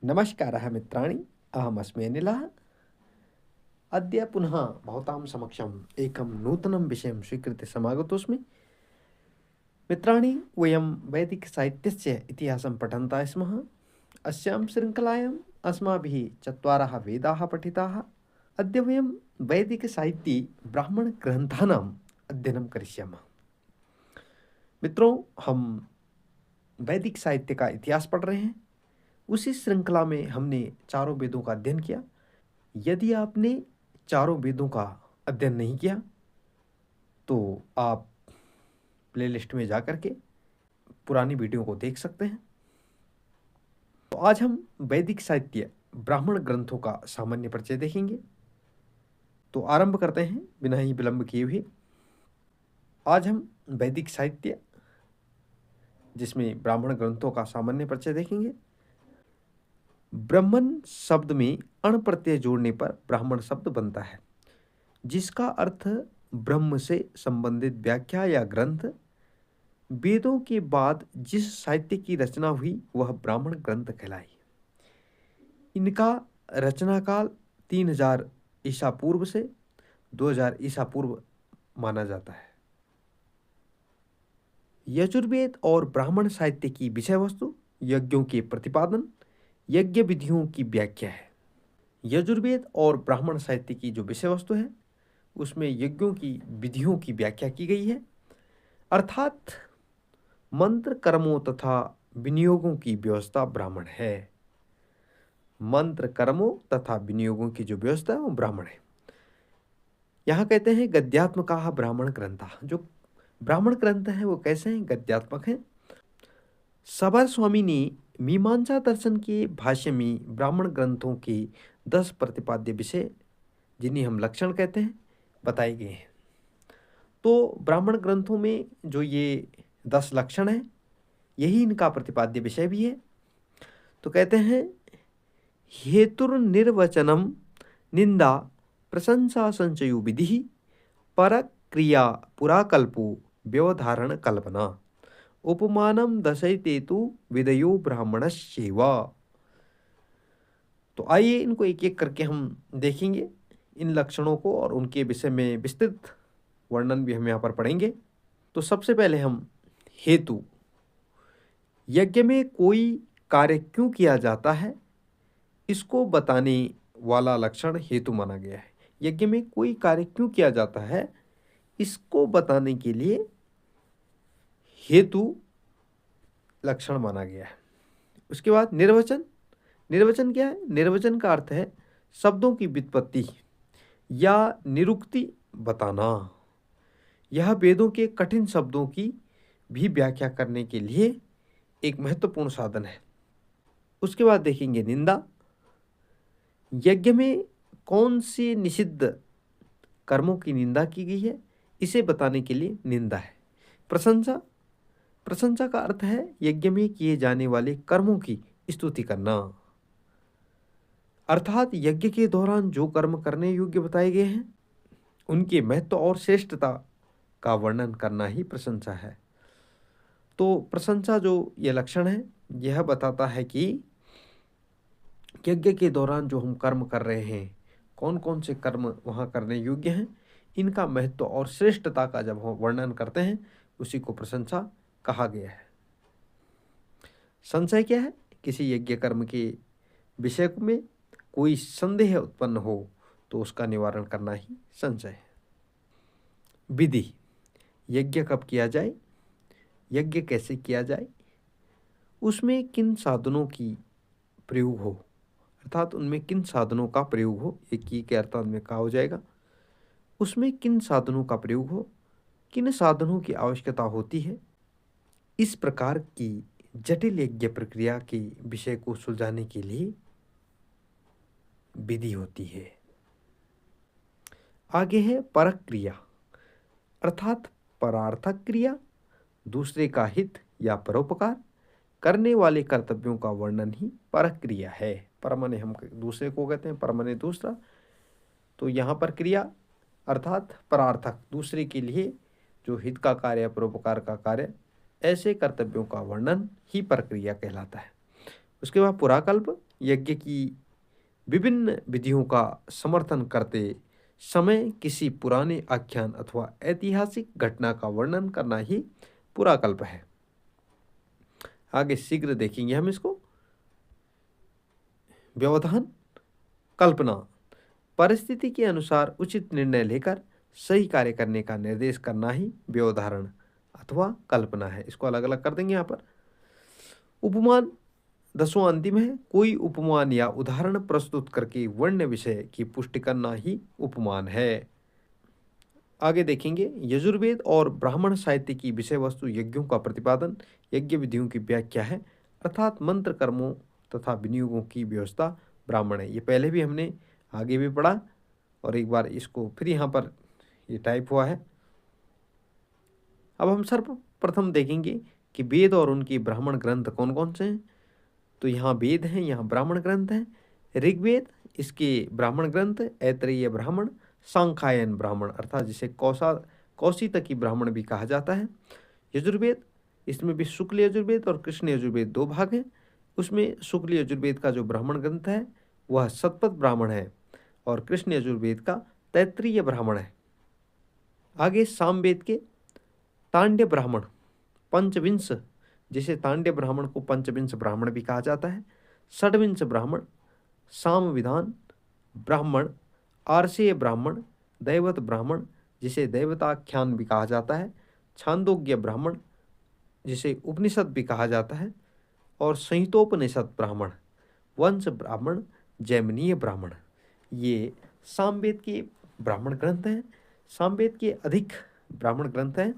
नमस्कारः मित्राणि, अहमस्मि अनिलः। अद्य पुनः भवतां समक्षम् एकं नूतनं विषयं स्वीकृत्य समागतोऽस्मि। मित्राणि, वयं वैदिकसाहित्यस्य इतिहासं पठन्तः स्मः। अस्यां शृङ्खलायाम् अस्माभिः चत्वारः वेदाः पठिताः। अद्य वयं वैदिकसाहित्ये ब्राह्मणग्रन्थानाम् अध्ययनं करिष्यामः। मित्रों, हम वैदिक साहित्य का इतिहास पढ़ रहे हैं। उसी श्रृंखला में हमने चारों वेदों का अध्ययन किया। यदि आपने चारों वेदों का अध्ययन नहीं किया तो आप प्लेलिस्ट में जाकर के पुरानी वीडियो को देख सकते हैं। तो आज हम वैदिक साहित्य ब्राह्मण ग्रंथों का सामान्य परिचय देखेंगे। तो आरंभ करते हैं बिना ही विलंब किए हुए। आज हम वैदिक साहित्य जिसमें ब्राह्मण ग्रंथों का सामान्य परिचय देखेंगे। ब्राह्मण शब्द में अण प्रत्यय जोड़ने पर ब्राह्मण शब्द बनता है, जिसका अर्थ ब्रह्म से संबंधित व्याख्या या ग्रंथ। वेदों के बाद जिस साहित्य की रचना हुई वह ब्राह्मण ग्रंथ कहलाई। इनका रचना काल 3000 ईसा पूर्व से 2000 ईसा पूर्व माना जाता है। यजुर्वेद और ब्राह्मण साहित्य की विषय वस्तु यज्ञों के प्रतिपादन, यज्ञ विधियों की व्याख्या है। यजुर्वेद और ब्राह्मण साहित्य की जो विषय वस्तु है उसमें यज्ञों की विधियों की व्याख्या की गई है, अर्थात मंत्र कर्मों तथा विनियोगों की व्यवस्था ब्राह्मण है। मंत्र कर्मों तथा विनियोगों की जो व्यवस्था है वो ब्राह्मण है। यहाँ कहते हैं गद्यात्मका ब्राह्मण ग्रंथा। जो ब्राह्मण ग्रंथ है वो कैसे हैं? गद्यात्मक हैं। सबर स्वामी ने मीमांसा दर्शन के भाष्य में ब्राह्मण ग्रंथों के 10 प्रतिपाद्य विषय, जिन्हें हम लक्षण कहते हैं, बताए गए हैं। तो ब्राह्मण ग्रंथों में जो ये 10 लक्षण हैं, यही इनका प्रतिपाद्य विषय भी है। तो कहते हैं हेतुर्निर्वचनम निंदा प्रशंसा संचयो विधि परक क्रिया पुराकल्पो व्यवधारण कल्पना उपमानम दशयते तु विदयो ब्राह्मणस्यैव। तो आइए इनको एक एक करके हम देखेंगे, इन लक्षणों को, और उनके विषय में विस्तृत वर्णन भी हम यहाँ पर पढ़ेंगे। तो सबसे पहले हम हेतु, यज्ञ में कोई कार्य क्यों किया जाता है इसको बताने वाला लक्षण हेतु माना गया है। यज्ञ में कोई कार्य क्यों किया जाता है इसको बताने के लिए हेतु लक्षण माना गया है। उसके बाद निर्वचन। निर्वचन क्या है? निर्वचन का अर्थ है शब्दों की व्युत्पत्ति या निरुक्ति बताना। यह वेदों के कठिन शब्दों की भी व्याख्या करने के लिए एक महत्वपूर्ण साधन है। उसके बाद देखेंगे निंदा। यज्ञ में कौन से निषिद्ध कर्मों की निंदा की गई है इसे बताने के लिए निंदा है। प्रशंसा। प्रशंसा का अर्थ है यज्ञ में किए जाने वाले कर्मों की स्तुति करना, अर्थात यज्ञ के दौरान जो कर्म करने योग्य बताए गए हैं उनके महत्व और श्रेष्ठता का वर्णन करना ही प्रशंसा है। तो प्रशंसा जो ये लक्षण है यह बताता है कि यज्ञ के दौरान जो हम कर्म कर रहे हैं, कौन कौन से कर्म वहाँ करने योग्य हैं, इनका महत्व और श्रेष्ठता का जब हम वर्णन करते हैं उसी को प्रशंसा कहा गया है। संशय क्या है? किसी यज्ञ कर्म के विषय में कोई संदेह उत्पन्न हो तो उसका निवारण करना ही संशय है। विधि, यज्ञ कब किया जाए, यज्ञ कैसे किया जाए, उसमें किन साधनों की प्रयोग हो, अर्थात उनमें किन साधनों का प्रयोग हो, एक ही के अर्थात में कहा हो जाएगा। उसमें किन साधनों का प्रयोग हो, किन साधनों की आवश्यकता होती है, इस प्रकार की जटिल यज्ञ प्रक्रिया के विषय को सुलझाने के लिए विधि होती है। आगे है परक क्रिया, अर्थात परार्थक क्रिया, दूसरे का हित या परोपकार करने वाले कर्तव्यों का वर्णन ही परक क्रिया है। पर माने हम दूसरे को कहते हैं, पर माने दूसरा। तो यहाँ पर क्रिया अर्थात परार्थक, दूसरे के लिए जो हित का कार्य, परोपकार का कार्य, ऐसे कर्तव्यों का वर्णन ही परक्रिया कहलाता है। उसके बाद पुराकल्प, यज्ञ की विभिन्न विधियों का समर्थन करते समय किसी पुराने आख्यान अथवा ऐतिहासिक घटना का वर्णन करना ही पुराकल्प है। आगे शीघ्र देखेंगे हम इसको। व्यवधान, कल्पना, परिस्थिति के अनुसार उचित निर्णय लेकर सही कार्य करने का निर्देश करना ही व्यवधारण अथवा कल्पना है। इसको अलग अलग कर देंगे यहाँ पर। उपमान 10वां अंतिम है। कोई उपमान या उदाहरण प्रस्तुत करके वर्ण्य विषय की पुष्टि करना ही उपमान है। आगे देखेंगे यजुर्वेद और ब्राह्मण साहित्य की विषय वस्तु यज्ञों का प्रतिपादन, यज्ञ विधियों की व्याख्या है, अर्थात मंत्र कर्मों तथा विनियोगों की व्यवस्था ब्राह्मण है। ये पहले भी हमने आगे भी पढ़ा और एक बार इसको फिर यहाँ पर ये टाइप हुआ है। अब हम सर्वप्रथम देखेंगे कि वेद और उनकी ब्राह्मण ग्रंथ कौन कौन से हैं। तो यहाँ वेद हैं, यहाँ ब्राह्मण ग्रंथ हैं। ऋग्वेद, इसके ब्राह्मण ग्रंथ ऐतरेय ब्राह्मण, सांख्यायन ब्राह्मण अर्थात जिसे कौशितकी ब्राह्मण भी कहा जाता है। यजुर्वेद, इसमें भी शुक्ल यजुर्वेद और कृष्ण यजुर्वेद दो भाग हैं। उसमें शुक्ल यजुर्वेद का जो ब्राह्मण ग्रंथ है वह शतपथ ब्राह्मण है और कृष्ण यजुर्वेद का तैत्तिरीय ब्राह्मण है। आगे सामवेद के तांड्य ब्राह्मण पंचविंश, जिसे तांड्य ब्राह्मण को पंचविंश ब्राह्मण भी कहा जाता है। षड्विंश ब्राह्मण सामविधान ब्राह्मण, आर्षेय ब्राह्मण, दैवत ब्राह्मण जिसे दैवताख्यान भी कहा जाता है, छांदोग्य ब्राह्मण जिसे उपनिषद भी कहा जाता है, और संहितोपनिषद ब्राह्मण, वंश ब्राह्मण, जैमिनीय ब्राह्मण। ये सामवेद के ब्राह्मण ग्रंथ हैं। सामवेद के अधिक ब्राह्मण ग्रंथ हैं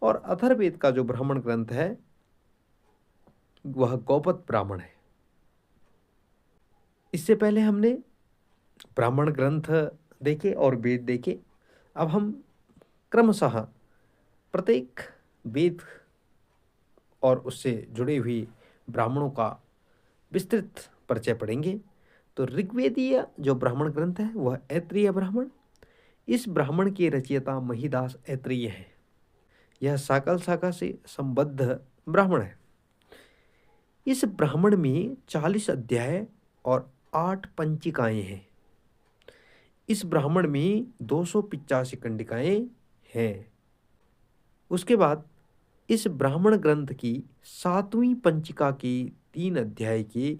और अथर्ववेद का जो ब्राह्मण ग्रंथ है वह गौपत ब्राह्मण है। इससे पहले हमने ब्राह्मण ग्रंथ देखे और वेद देखे। अब हम क्रमशः प्रत्येक वेद और उससे जुड़े हुए ब्राह्मणों का विस्तृत परिचय पढ़ेंगे। तो ऋग्वेदीय जो ब्राह्मण ग्रंथ है वह ऐत्रेय ब्राह्मण। इस ब्राह्मण के रचयिता महिदास ऐत्रेय है। यह साकल शाखा से संबद्ध ब्राह्मण है। इस ब्राह्मण में 40 अध्याय और 8 पंचिकाएं हैं। इस ब्राह्मण में 285 कंडिकाएं हैं। उसके बाद इस ब्राह्मण ग्रंथ की 7वीं पंचिका के 3 अध्याय के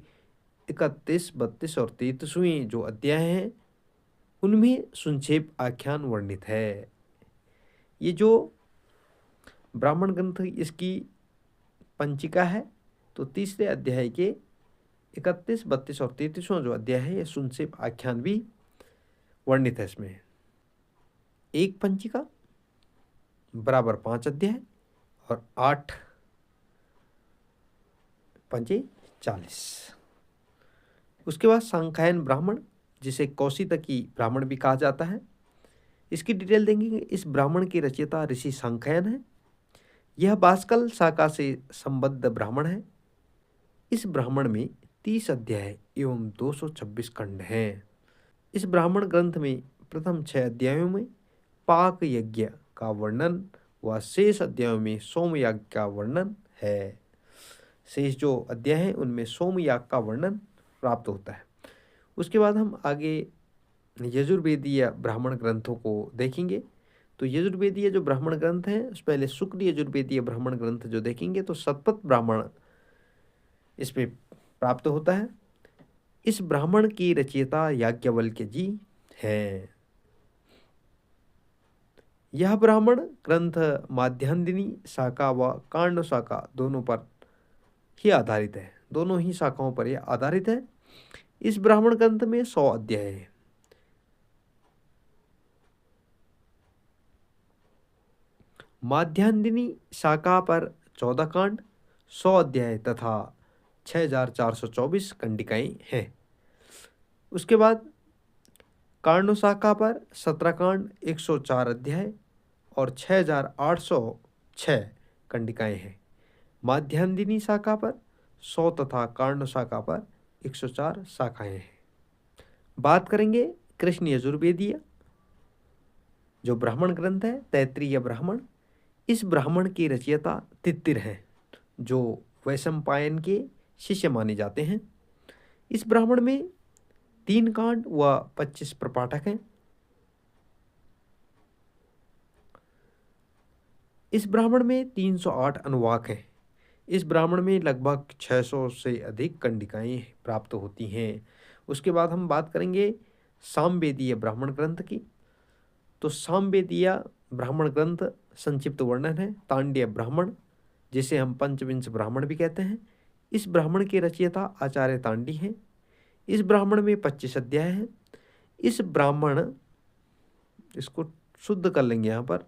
31, 32 और 33वें जो अध्याय हैं उनमें संक्षेप आख्यान वर्णित है। ये जो ब्राह्मण ग्रंथ इसकी पंचिका है तो तीसरे अध्याय के 31, 32 और 33वां जो अध्याय है ये संक्षेप आख्यान भी वर्णित है। इसमें एक पंचिका बराबर 5 अध्याय और 8 पंचे 40। उसके बाद सांख्यायन ब्राह्मण जिसे कौशितकी ब्राह्मण भी कहा जाता है। इसकी डिटेल देंगे। इस ब्राह्मण के रचयिता ऋषि सांख्यायन है। यह बाष्कल शाखा से संबद्ध ब्राह्मण है। इस ब्राह्मण में 30 अध्याय एवं 226 खंड हैं। इस ब्राह्मण ग्रंथ में प्रथम 6 अध्यायों में पाक यज्ञ का वर्णन व शेष अध्यायों में सोमयाग का वर्णन है। शेष जो अध्याय हैं उनमें सोमयाग का वर्णन प्राप्त होता है। उसके बाद हम आगे यजुर्वेदीय ब्राह्मण ग्रंथों को देखेंगे। तो यजुर्वेदीय जो ब्राह्मण ग्रंथ हैं उस पहले शुक्ल यजुर्वेदीय ब्राह्मण ग्रंथ जो देखेंगे तो शतपथ ब्राह्मण इसमें प्राप्त होता है। इस ब्राह्मण की रचयिता याज्ञवल्क्य जी हैं। यह ब्राह्मण ग्रंथ माध्यान्दिनी शाखा व कांड शाखा दोनों पर ही आधारित है। दोनों ही शाखाओं पर यह आधारित है। इस ब्राह्मण ग्रंथ में 100 अध्याय है। माध्यान्दिनी शाखा पर 14 कांड, 100 अध्याय तथा 6424 कंडिकाएं हैं। उसके बाद कांड शाखा पर 17 कांड, 104 अध्याय और 6806 कंडिकाएं हैं। माध्यान्दिनी शाखा पर 100 तथा कांड शाखा पर 104 शाखाएं हैं। बात करेंगे कृष्ण यजुर्वेदीय जो ब्राह्मण ग्रंथ है तैत्तिरीय ब्राह्मण। इस ब्राह्मण के रचयिता तित्तिर हैं जो वैशंपायन के शिष्य माने जाते हैं। इस ब्राह्मण में 3 कांड व 25 प्रपाठक हैं। इस ब्राह्मण में 308 अनुवाक हैं। इस ब्राह्मण में लगभग 600 से अधिक कंडिकाएं प्राप्त होती हैं। उसके बाद हम बात करेंगे सामवेदीय ब्राह्मण ग्रंथ की। तो सामवेदीय ब्राह्मण ग्रंथ संक्षिप्त वर्णन है। तांड्य ब्राह्मण, जिसे हम पंचविंश ब्राह्मण भी कहते हैं, इस ब्राह्मण के रचयिता आचार्य तांडी हैं। इस ब्राह्मण में 25 अध्याय हैं। इस ब्राह्मण, इसको शुद्ध कर लेंगे यहाँ पर,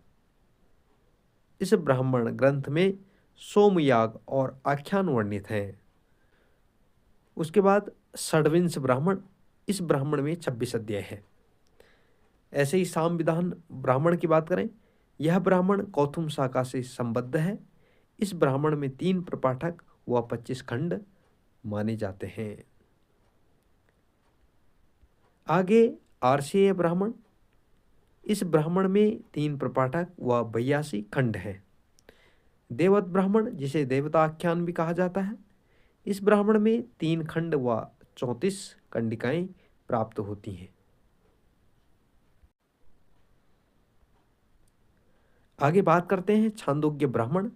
इस ब्राह्मण ग्रंथ में सोमयाग और आख्यान वर्णित हैं। उसके बाद षड्विंश ब्राह्मण, इस ब्राह्मण में 26 अध्याय है। ऐसे ही सामविधान ब्राह्मण की बात करें, यह ब्राह्मण कौथुम शाखा से संबद्ध है। इस ब्राह्मण में 3 प्रपाठक व 25 खंड माने जाते हैं। आगे आर्षेय ब्राह्मण, इस ब्राह्मण में 3 प्रपाठक व 82 खंड हैं। देवत ब्राह्मण, जिसे देवता आख्यान भी कहा जाता है, इस ब्राह्मण में 3 खंड व 34 कंडिकाएं प्राप्त होती हैं। आगे बात करते हैं छांदोग्य ब्राह्मण,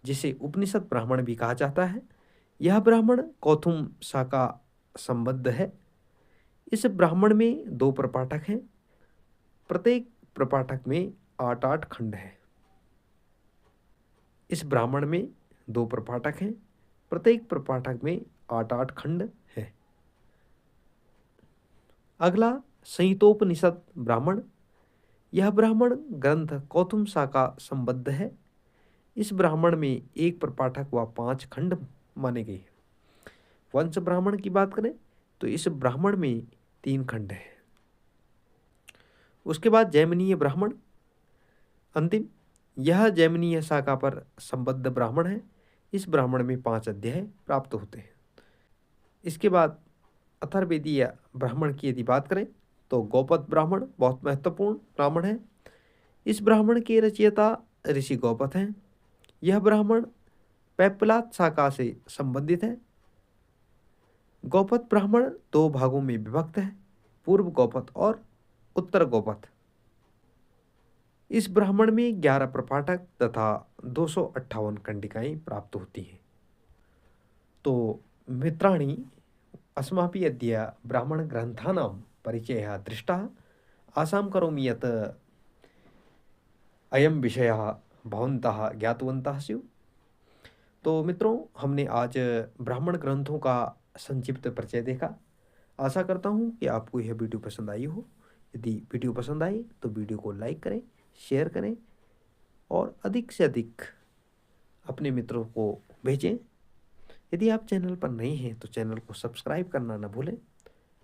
जिसे उपनिषद ब्राह्मण भी कहा जाता है। यह ब्राह्मण कौथुम शाखा संबद्ध है। इस ब्राह्मण में 2 प्रपाठक हैं। प्रत्येक प्रपाठक में 8-8 खंड है। इस ब्राह्मण में 2 प्रपाठक हैं। प्रत्येक प्रपाठक में 8-8 खंड है। अगला संहितोपनिषद ब्राह्मण, यह ब्राह्मण ग्रंथ कौथुम शाखा संबद्ध है। इस ब्राह्मण में 1 प्रपाठक व 5 खंड माने गए। वंश ब्राह्मण की बात करें तो इस ब्राह्मण में 3 खंड है। उसके बाद जैमिनीय ब्राह्मण अंतिम, यह जैमिनीय शाखा पर संबद्ध ब्राह्मण है। इस ब्राह्मण में 5 अध्याय प्राप्त होते हैं। इसके बाद अथर्ववेदीय ब्राह्मण की यदि बात करें तो गौपद ब्राह्मण बहुत महत्वपूर्ण ब्राह्मण है। इस ब्राह्मण के रचयिता ऋषि गौपद हैं। यह ब्राह्मण पैपलात शाखा से संबंधित है। गौपद ब्राह्मण 2 भागों में विभक्त है, पूर्व गौपद और उत्तर गौपद। इस ब्राह्मण में 11 प्रपाठक तथा 258 कंडिकाएं प्राप्त होती हैं। तो मित्राणि, अस्माभिः अद्य ब्राह्मणग्रन्थानां परिचयः दृष्टः। आशां करोमि यत् अयं विषयः भवन्तः ज्ञातवन्तः स्युः। तो मित्रों, हमने आज ब्राह्मण ग्रंथों का संक्षिप्त परिचय देखा। आशा करता हूँ कि आपको यह वीडियो पसंद आई हो। यदि वीडियो पसंद आई तो वीडियो को लाइक करें, शेयर करें और अधिक से अधिक अपने मित्रों को भेजें। यदि आप चैनल पर नए हैं तो चैनल को सब्सक्राइब करना न भूलें।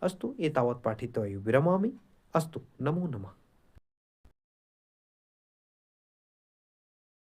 अस्तु एतावत् पाठित्वा विरमामि। अस्तु, नमो नमः।